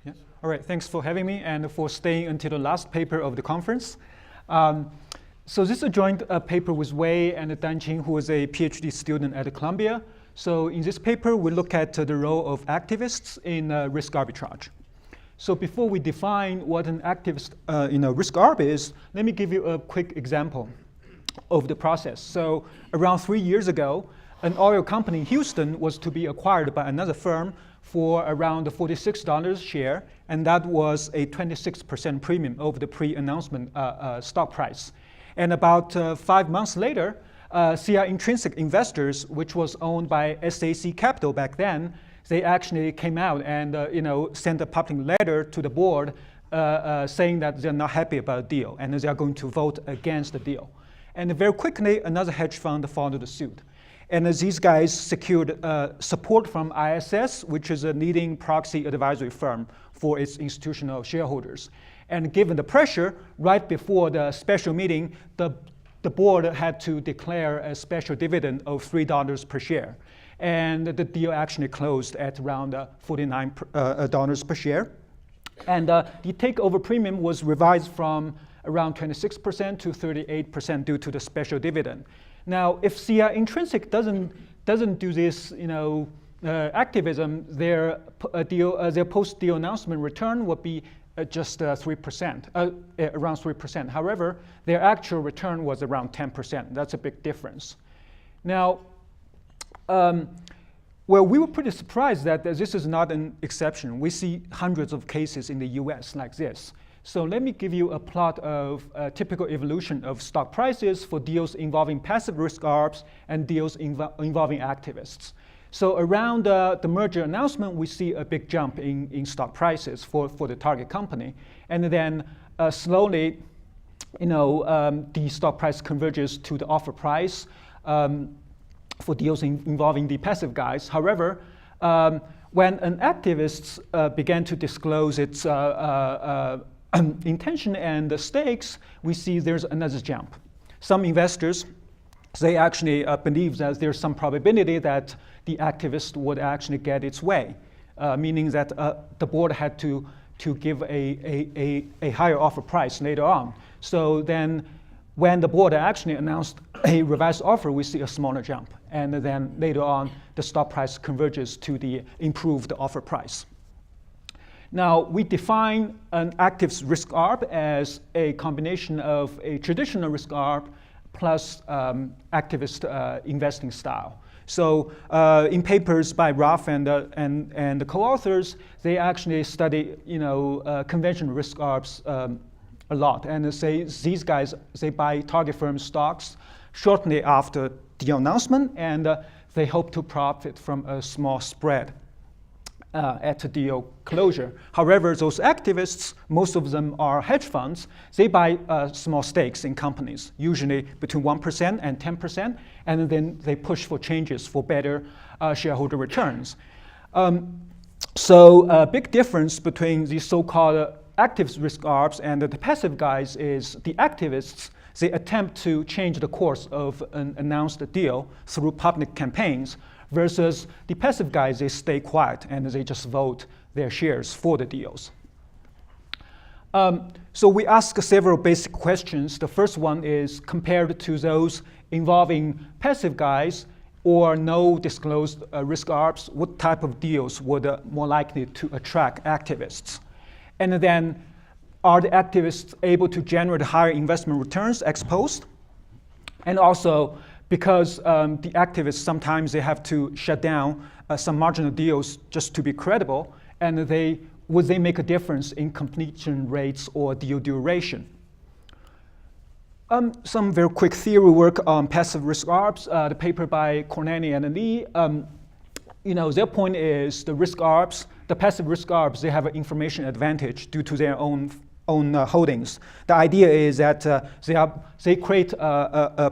Yeah. All right, thanks for having me and for staying until the last paper of the conference. So this is a joint paper with Wei and Danqing, who is a PhD student at Columbia. So in this paper, we look at the role of activists in risk arbitrage. So before we define what an activist in a risk arb is, let me give you a quick example of the process. So around 3 years ago, an oil company in Houston was to be acquired by another firm for around $46 a share, and that was a 26% premium over the pre-announcement stock price. And about 5 months later, CI Intrinsic Investors, which was owned by SAC Capital back then, they actually came out and sent a public letter to the board saying that they're not happy about the deal and they are going to vote against the deal. And very quickly, another hedge fund followed suit. And these guys secured support from ISS, which is a leading proxy advisory firm for its institutional shareholders. And given the pressure, right before the special meeting, the board had to declare a special dividend of $3 per share. And the deal actually closed at around $49 per share. And the takeover premium was revised from around 26% to 38% due to the special dividend. Now, if CI Intrinsic doesn't do this, activism, their post-deal announcement return would be just 3%, around 3%. However, their actual return was around 10%. That's a big difference. Now, well, we were pretty surprised that this is not an exception. We see hundreds of cases in the US like this. So let me give you a plot of a typical evolution of stock prices for deals involving passive risk arbs and deals involving activists. So around the merger announcement, we see a big jump in stock prices for the target company. And then slowly, the stock price converges to the offer price for deals involving the passive guys. However, when an activist began to disclose its intention and the stakes, we see there's another jump. Some investors, they actually believe that there's some probability that the activist would actually get its way, meaning that the board had to give a higher offer price later on. So then when the board actually announced a revised offer, we see a smaller jump. And then later on, the stock price converges to the improved offer price. Now, we define an active risk arb as a combination of a traditional risk arb plus activist investing style. So in papers by Ruff and the co-authors, they actually study conventional risk arbs a lot. And they say these guys, they buy target firm stocks shortly after the announcement, and they hope to profit from a small spread at the deal closure. However, those activists, most of them are hedge funds, they buy small stakes in companies, usually between 1% and 10%, and then they push for changes for better shareholder returns. So a big difference between the so-called active risk arbs and the passive guys is the activists, they attempt to change the course of an announced deal through public campaigns, versus the passive guys, they stay quiet and they just vote their shares for the deals. So we ask several basic questions. The first one is, compared to those involving passive guys or no disclosed risk arbs, what type of deals would more likely to attract activists? And then, are the activists able to generate higher investment returns ex post? And also, because the activists, sometimes they have to shut down some marginal deals just to be credible, and would they make a difference in completion rates or deal duration? Some very quick theory work on passive risk arbs. The paper by Cornani and Lee, their point is the risk arbs, the passive risk arbs, they have an information advantage due to their own holdings. The idea is that they create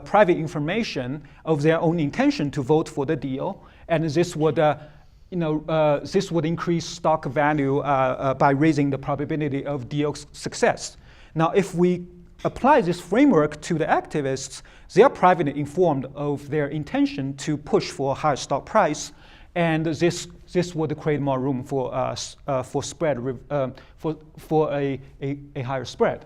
private information of their own intention to vote for the deal, and this would increase stock value by raising the probability of deal success. Now, if we apply this framework to the activists, they are privately informed of their intention to push for a higher stock price, and this would create more room for spread for a higher spread.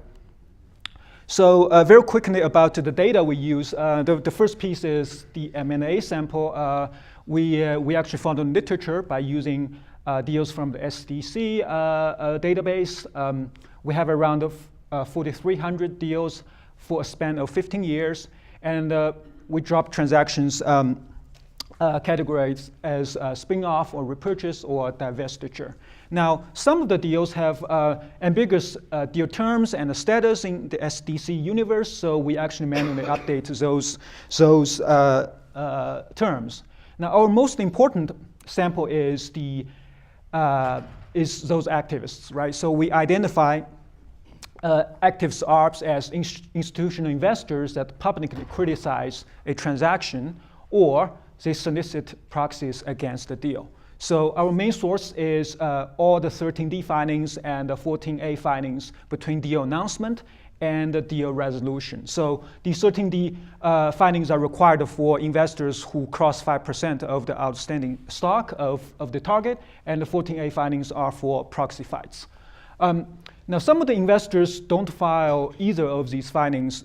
So very quickly about the data we use. The first piece is the M&A sample. We actually found in literature by using deals from the SDC database. We have around 4,300 deals for a span of 15 years, and we drop transactions categorized as spin-off or repurchase or divestiture. Now, some of the deals have ambiguous deal terms and status in the SDC universe, so we actually manually update those terms. Now, our most important sample is those activists, right? So we identify activists arbs as institutional investors that publicly criticize a transaction or they solicit proxies against the deal. So our main source is all the 13D findings and the 14A findings between deal announcement and the deal resolution. So these 13D findings are required for investors who cross 5% of the outstanding stock of the target, and the 14A findings are for proxy fights. Now, some of the investors don't file either of these findings.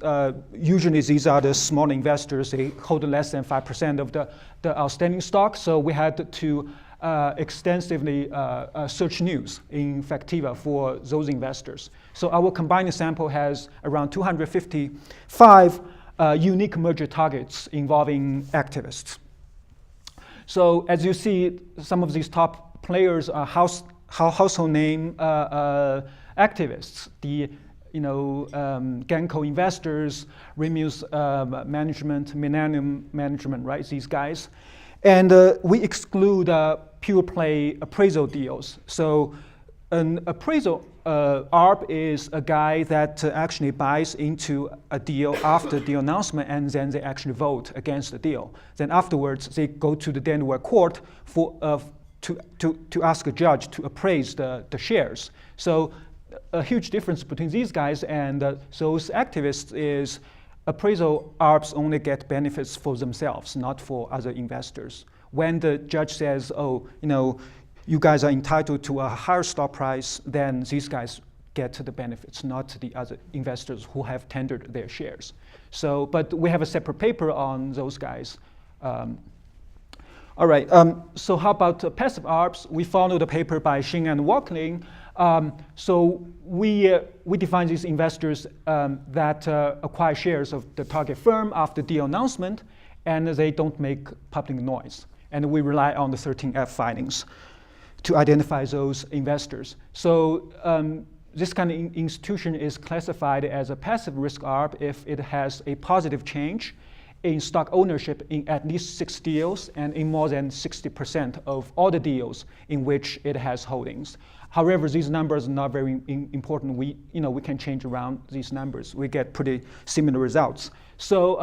Usually, these are the small investors. They hold less than 5% of the outstanding stock. So we had to extensively search news in Factiva for those investors. So our combined sample has around 255 unique merger targets involving activists. So as you see, some of these top players are household name activists, the Ganco investors, Remus management, Millennium management, right? These guys, and we exclude pure play appraisal deals. So an appraisal ARB is a guy that actually buys into a deal after the announcement, and then they actually vote against the deal. Then afterwards, they go to the Delaware court to ask a judge to appraise the shares. So a huge difference between these guys and those activists is appraisal ARBs only get benefits for themselves, not for other investors. When the judge says, oh, you guys are entitled to a higher stock price, then these guys get the benefits, not the other investors who have tendered their shares. So, but we have a separate paper on those guys. All right, so how about passive ARBs? We followed a paper by Jiang and Warwick. So we define these investors that acquire shares of the target firm after deal announcement, and they don't make public noise. And we rely on the 13F findings to identify those investors. So this kind of institution is classified as a passive risk ARB if it has a positive change in stock ownership in at least 6 deals and in more than 60% of all the deals in which it has holdings. However, these numbers are not very important. We can change around these numbers. We get pretty similar results. So,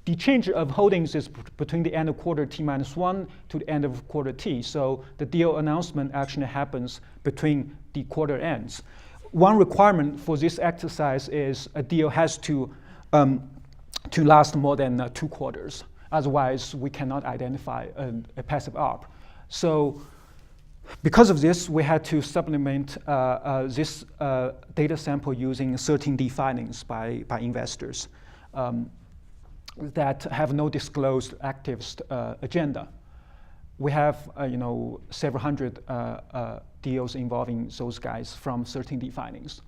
the change of holdings is between the end of quarter T-1 to the end of quarter T. So the deal announcement actually happens between the quarter ends. One requirement for this exercise is a deal has to last more than 2 quarters. Otherwise, we cannot identify a passive ARB. So because of this, we had to supplement this data sample using 13D findings by investors that have no disclosed activist agenda. We have several hundred deals involving those guys from 13D findings.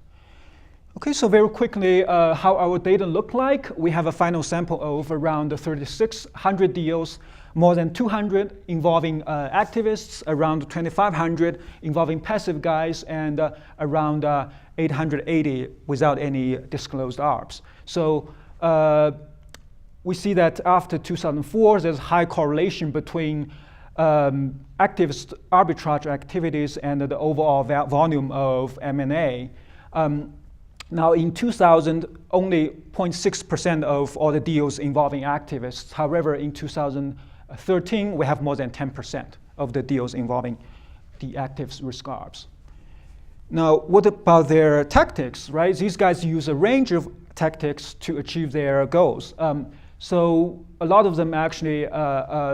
Okay, so very quickly, how our data look like. We have a final sample of around 3,600 deals, more than 200 involving activists, around 2,500 involving passive guys, and around 880 without any disclosed ARBs. So we see that after 2004, there's high correlation between activist arbitrage activities and the overall volume of M&A. Now in 2000, only 0.6% of all the deals involving activists. However, in 2013, we have more than 10% of the deals involving the active risk ARBs. Now, what about their tactics, right? These guys use a range of tactics to achieve their goals. So a lot of them actually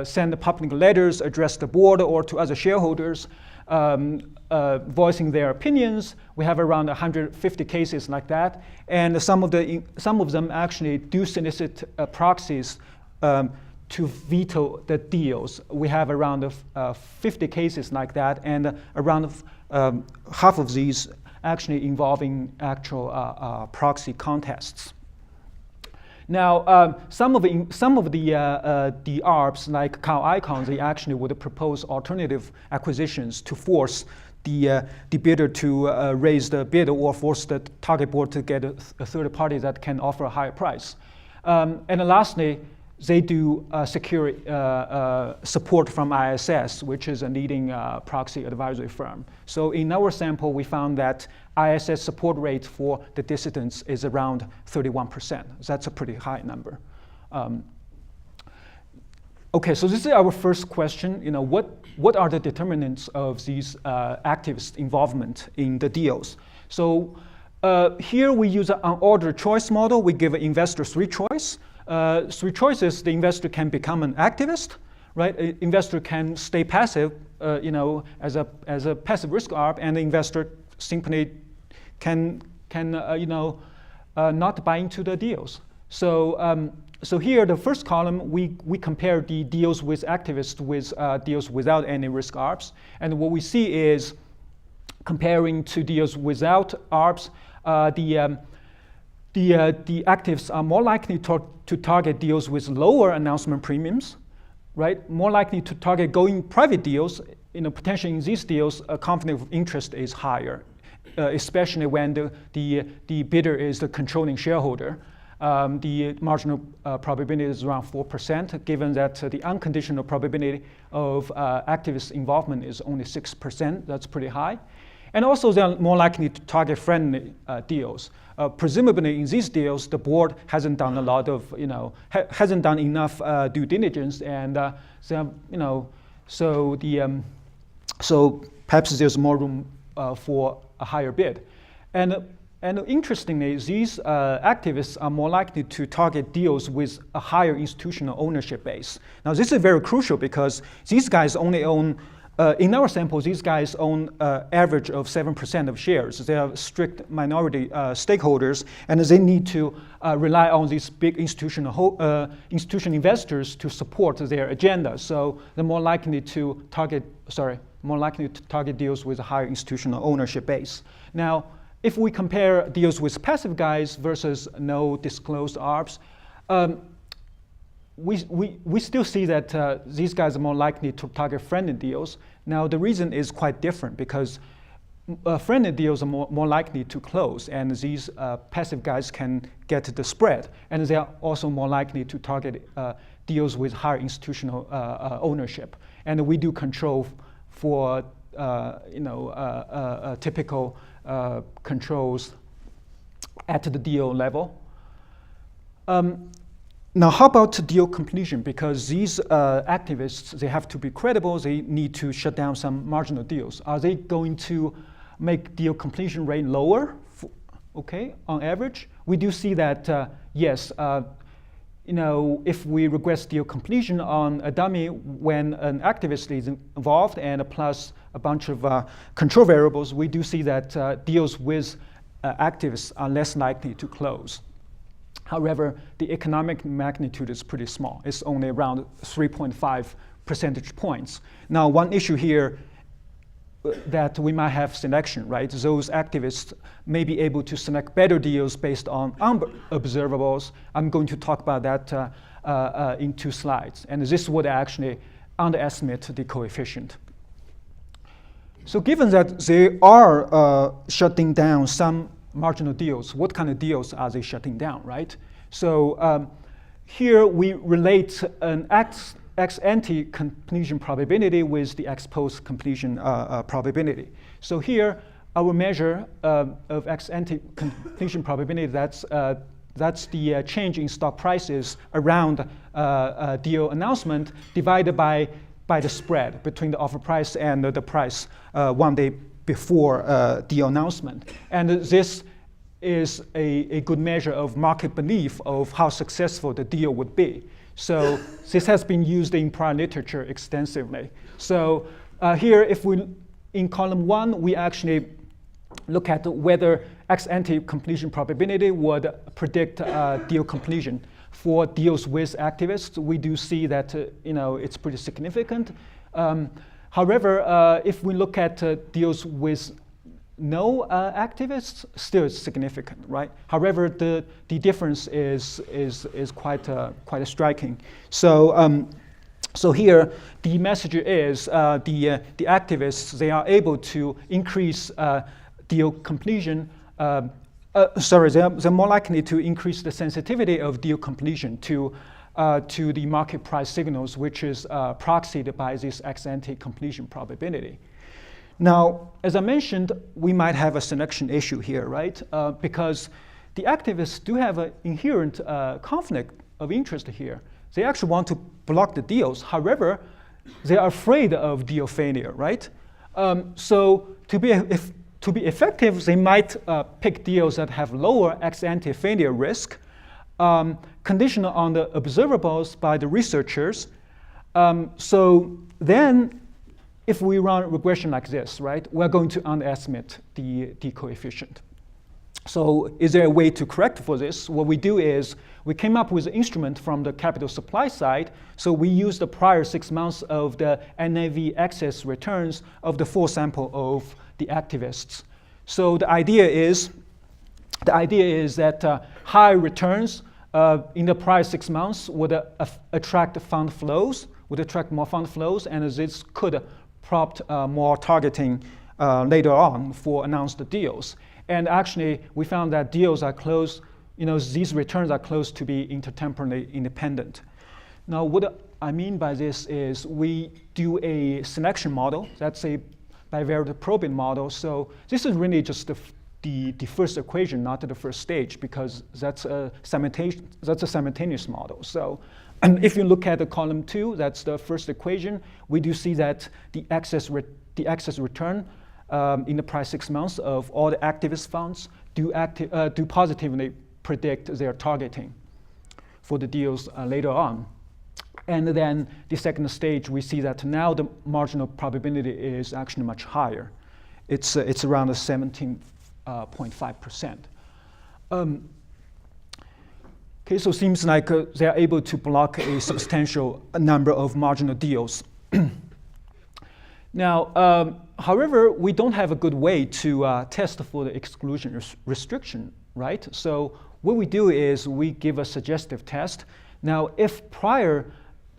send public letters, address the board or to other shareholders, voicing their opinions. We have around 150 cases like that, and some of them actually do solicit proxies to veto the deals. We have around 50 cases like that, and around half of these actually involving actual proxy contests. Now, some of the arbs, like cow icons, they actually would propose alternative acquisitions to force the bidder to raise the bid or force the target board to get a third party that can offer a higher price. And lastly, they do secure support from ISS, which is a leading proxy advisory firm. So in our sample, we found that ISS support rate for the dissidents is around 31%. That's a pretty high number. Okay, so this is our first question. What are the determinants of these activists' involvement in the deals? So here we use an unordered choice model. We give an investor three choices. Three choices: the investor can become an activist, right? An investor can stay passive, as a passive risk arb, and the investor simply can not buy into the deals. So so here, the first column, we compare the deals with activists with deals without any risk arbs, and what we see is, comparing to deals without arbs, the actives are more likely to target deals with lower announcement premiums, right? More likely to target going private deals. Potentially in these deals, a conflict of interest is higher, especially when the bidder is the controlling shareholder. The marginal probability is around 4%, given that the unconditional probability of activist involvement is only 6%. That's pretty high. And also, they're more likely to target friendly deals. Presumably, in these deals, the board hasn't done a lot of, hasn't done enough due diligence, and so perhaps there's more room for a higher bid. And interestingly, these activists are more likely to target deals with a higher institutional ownership base. Now, this is very crucial because these guys only own. In our sample, these guys own average of 7% of shares. They are strict minority stakeholders, and they need to rely on these big institutional investors to support their agenda. So they're more likely to target deals with a higher institutional ownership base. Now, if we compare deals with passive guys versus no disclosed arbs, we still see that these guys are more likely to target friendly deals. Now, the reason is quite different because friendly deals are more likely to close, and these passive guys can get the spread. And they are also more likely to target deals with higher institutional ownership. And we do control for typical controls at the deal level. Now, how about deal completion? Because these activists, they have to be credible. They need to shut down some marginal deals. Are they going to make deal completion rate lower? On average, we do see that yes. If we regress deal completion on a dummy when an activist is involved and plus a bunch of control variables, we do see that deals with activists are less likely to close. However, the economic magnitude is pretty small. It's only around 3.5 percentage points. Now, one issue here that we might have selection, right? Those activists may be able to select better deals based on observables. I'm going to talk about that in 2 slides. And this would actually underestimate the coefficient. So given that they are shutting down some marginal deals, what kind of deals are they shutting down, right? So here we relate an ex-ante completion probability with the ex-post completion probability. So here, our measure of ex-ante completion probability, that's the change in stock prices around deal announcement divided by the spread between the offer price and the price 1 day before deal announcement. And this is a good measure of market belief of how successful the deal would be. So this has been used in prior literature extensively. So here, if we, in column 1, we actually look at whether ex-ante completion probability would predict deal completion. For deals with activists, we do see that it's pretty significant. However, if we look at deals with no activists, still it's significant, right? However, the difference is quite striking. So so here the message is the activists, they are able to increase deal completion. They're more likely to increase the sensitivity of deal completion to the market price signals, which is proxied by this ex-ante completion probability. Now, as I mentioned, we might have a selection issue here, right? Because the activists do have an inherent conflict of interest here. They actually want to block the deals. However, they are afraid of deal failure, right? So to be effective, they might pick deals that have lower ex-ante failure risk, conditional on the observables by the researchers. So then, if we run a regression like this, right, we're going to underestimate the coefficient. So is there a way to correct for this? What we do is we came up with an instrument from the capital supply side. So we use the prior 6 months of the NAV excess returns of the full sample of the activists. So the idea is that high returns in the prior 6 months would attract fund flows, would attract more fund flows, and this could prompt more targeting later on for announced deals. And actually, we found that deals are close, these returns are close to be intertemporally independent. Now, what I mean by this is we do a selection model. That's a bivariate probit model. So this is really just the first equation, not the first stage, because that's a simultaneous model. So if you look at the column 2, that's the first equation, we do see that the excess return in the prior 6 months of all the activist funds do positively predict their targeting for the deals later on. And then the second stage, we see that now the marginal probability is actually much higher. It's around 17.5%. Okay, so it seems like they are able to block a substantial number of marginal deals. Now, however, we don't have a good way to test for the exclusion restriction, right? So what we do is we give a suggestive test. Now, if prior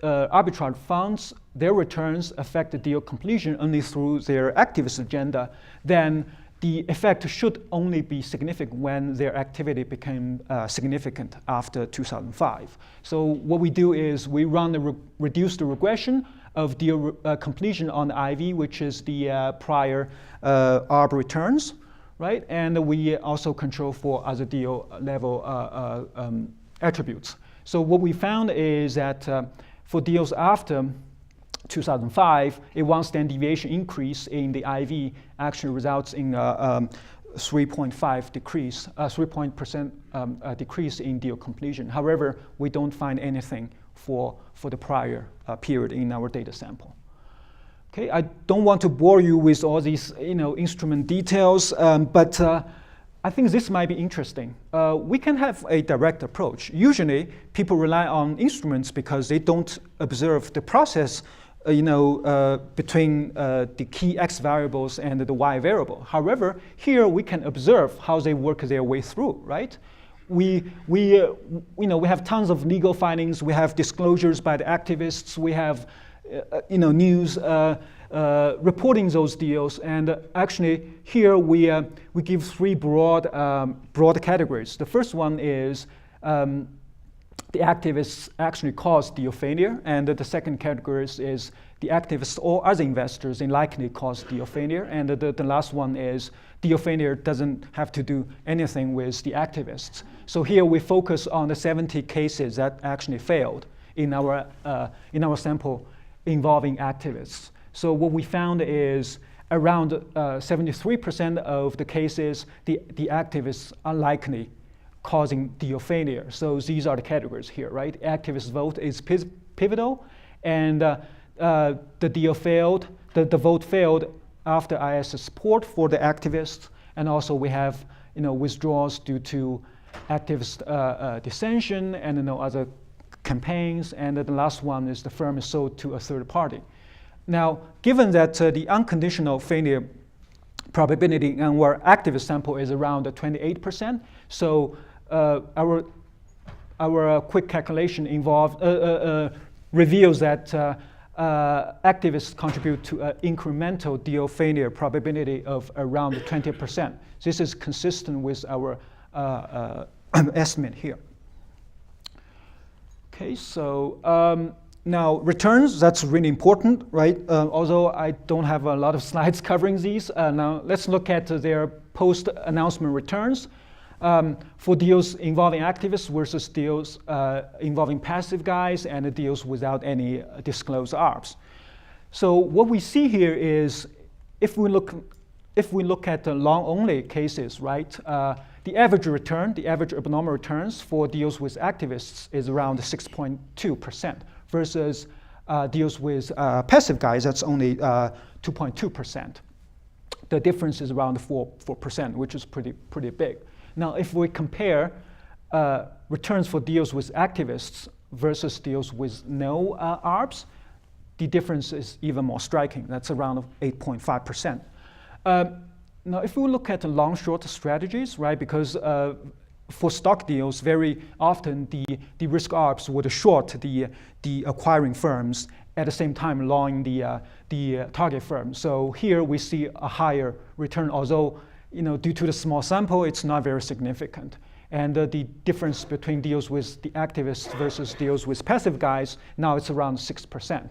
arbitrage funds, their returns affect the deal completion only through their activist agenda, then the effect should only be significant when their activity became significant after 2005. So what we do is we run the reduced regression of deal completion on the IV, which is the prior arb returns, right? And we also control for other deal level attributes. So what we found is that for deals after 2005, a 1 standard deviation increase in the IV actually results in 3.5 decrease, 3% decrease in deal completion. However, we don't find anything for the prior period in our data sample. Okay, I don't want to bore you with all these instrument details, but I think this might be interesting. We can have a direct approach. Usually, people rely on instruments because they don't observe the process between the key x variables and the y variable. However, here we can observe how they work their way through, right? We have tons of legal findings. We have disclosures by the activists. We have news reporting those deals. And actually, here we give 3 broad categories. The first one is the activists actually caused deal failure, and the second category is the activists or other investors likely caused deal failure, and the last one is deal failure doesn't have to do anything with the activists. So here we focus on the 70 cases that actually failed in our sample involving activists. So what we found is around 73% of the cases, the activists are likely causing deal failure. So these are the categories here, right? Activist vote is pivotal, and the deal failed, the vote failed after IS support for the activists, and also we have withdrawals due to activist dissension and other campaigns, and the last one is the firm is sold to a third party. Now, given that the unconditional failure probability in our activist sample is around 28%, so our quick calculation reveals that activists contribute to an incremental deal failure probability of around 20%. This is consistent with our estimate here. Okay, so now returns, that's really important, right? Although I don't have a lot of slides covering these. Now let's look at their post-announcement returns for deals involving activists versus deals involving passive guys and the deals without any disclosed arbs. So what we see here is if we look at the long-only cases, right? The average return, the average abnormal returns for deals with activists is around 6.2% versus deals with passive guys, that's only 2.2%. The difference is around 4%, which is pretty big. Now, if we compare returns for deals with activists versus deals with no arbs, the difference is even more striking. That's around 8.5%. Now, if we look at the long-short strategies, right, because for stock deals, very often the risk arbs would short the acquiring firms at the same time longing the target firm. So here we see a higher return, although due to the small sample, it's not very significant. And the difference between deals with the activists versus deals with passive guys, now it's around 6%.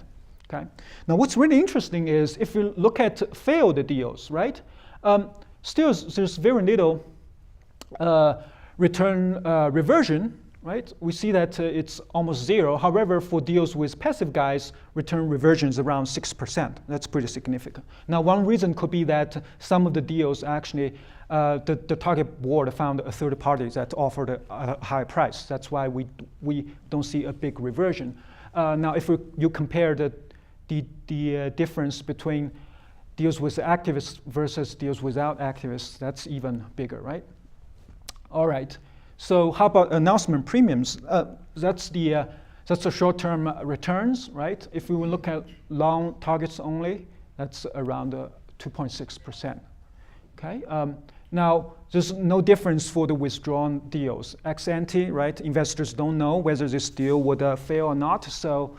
Okay. Now, what's really interesting is if you look at failed deals, right? Still, there's very little return reversion, right? We see that it's almost zero. However, for deals with passive guys, return reversion is around 6%. That's pretty significant. Now, one reason could be that some of the deals actually, the target board found a third party that offered a high price. That's why we don't see a big reversion. Now, if you compare the difference between deals with activists versus deals without activists, that's even bigger, right? All right. So how about announcement premiums? That's the short-term returns, right? If we will look at long targets only, that's around 2.6%. Okay. Now, there's no difference for the withdrawn deals. Ex ante, right? Investors don't know whether this deal would fail or not. So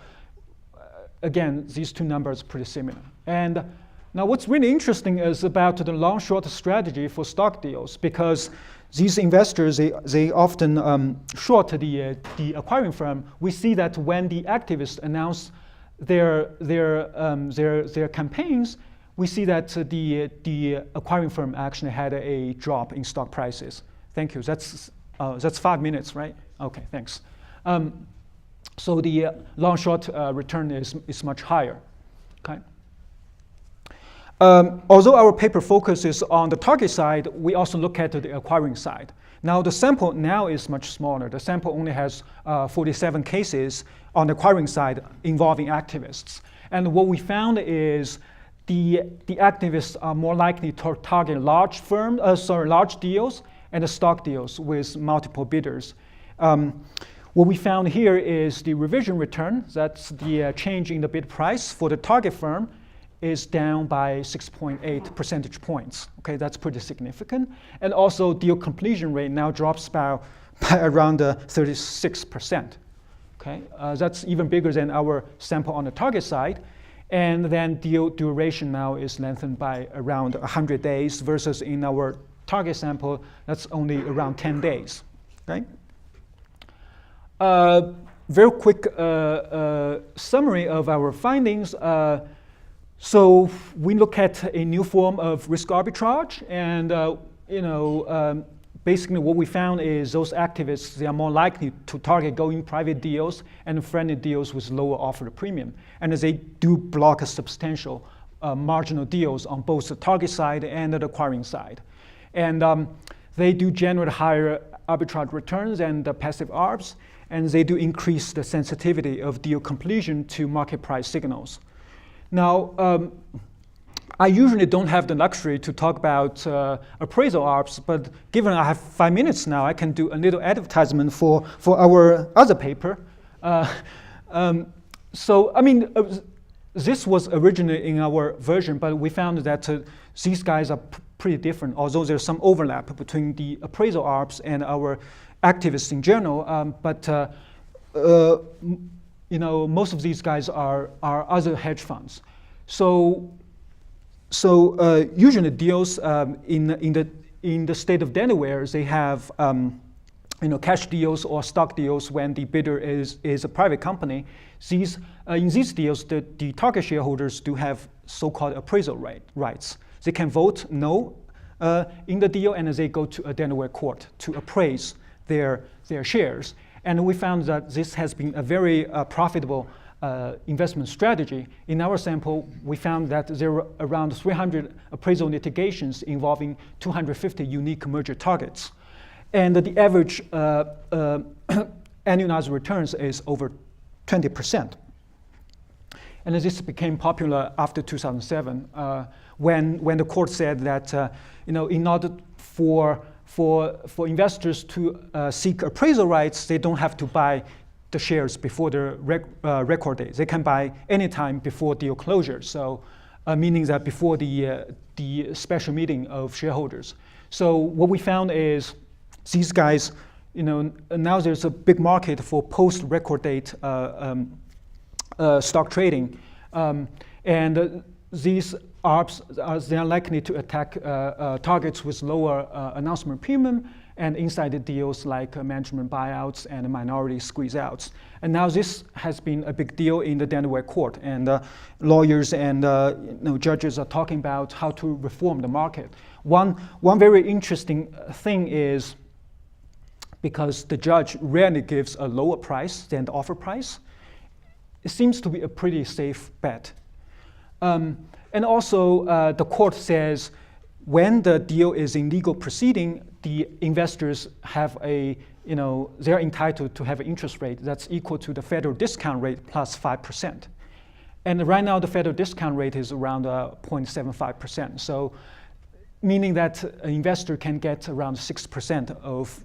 again, these two numbers are pretty similar. And now what's really interesting is about the long-short strategy for stock deals, because these investors, they often short the acquiring firm. We see that when the activists announce their campaigns, we see that the acquiring firm actually had a drop in stock prices. Thank you. That's 5 minutes, right? Okay, thanks. So the long-short return is much higher. Okay. Although our paper focuses on the target side, we also look at the acquiring side. Now, the sample now is much smaller. The sample only has 47 cases on the acquiring side involving activists. And what we found is the activists are more likely to target large deals and the stock deals with multiple bidders. What we found here is the revision return. That's the change in the bid price for the target firm is down by 6.8 percentage points. Okay, that's pretty significant. And also deal completion rate now drops by around 36%. Okay, that's even bigger than our sample on the target side. And then deal duration now is lengthened by around 100 days versus in our target sample, that's only around 10 days. Okay. Very quick summary of our findings. So we look at a new form of risk arbitrage, and basically what we found is those activists, they are more likely to target going private deals and friendly deals with lower offered premium, and they do block a substantial marginal deals on both the target side and the acquiring side. And they do generate higher arbitrage returns and passive arbs, and they do increase the sensitivity of deal completion to market price signals. Now, I usually don't have the luxury to talk about appraisal arbs, but given I have 5 minutes now, I can do a little advertisement for our other paper. So, I mean, this was originally in our version, but we found that these guys are pretty different, although there's some overlap between the appraisal arbs and our activists in general. You know, most of these guys are other hedge funds. So usually deals in the state of Delaware, they have you know, cash deals or stock deals when the bidder is a private company. In these deals, the target shareholders do have so-called appraisal rights. They can vote no in the deal, and they go to a Delaware court to appraise their shares. And we found that this has been a very profitable investment strategy. In our sample, we found that there were around 300 appraisal litigations involving 250 unique merger targets. And the average annualized returns is over 20%. And this became popular after 2007, when the court said that you know, in order for investors to seek appraisal rights, they don't have to buy the shares before the record date. They can buy any time before deal closure. So, meaning that before the special meeting of shareholders. So what we found is these guys, you know, now there's a big market for post-record date stock trading, and these arbs they are likely to attack targets with lower announcement premium and insider deals like management buyouts and minority squeeze-outs. And now this has been a big deal in the Delaware court, and lawyers and you know, judges are talking about how to reform the market. One very interesting thing is, because the judge rarely gives a lower price than the offer price, it seems to be a pretty safe bet. And also, the court says when the deal is in legal proceeding, the investors have you know, they're entitled to have an interest rate that's equal to the federal discount rate plus 5%. And right now, the federal discount rate is around 0.75%. So, meaning that an investor can get around 6% of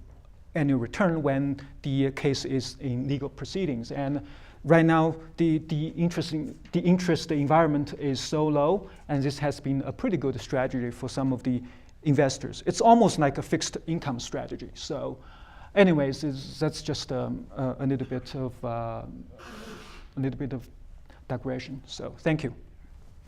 annual return when the case is in legal proceedings. And right now, the interest environment is so low, and this has been a pretty good strategy for some of the investors. It's almost like a fixed income strategy. So, anyways, that's just a little bit of digression. So, thank you.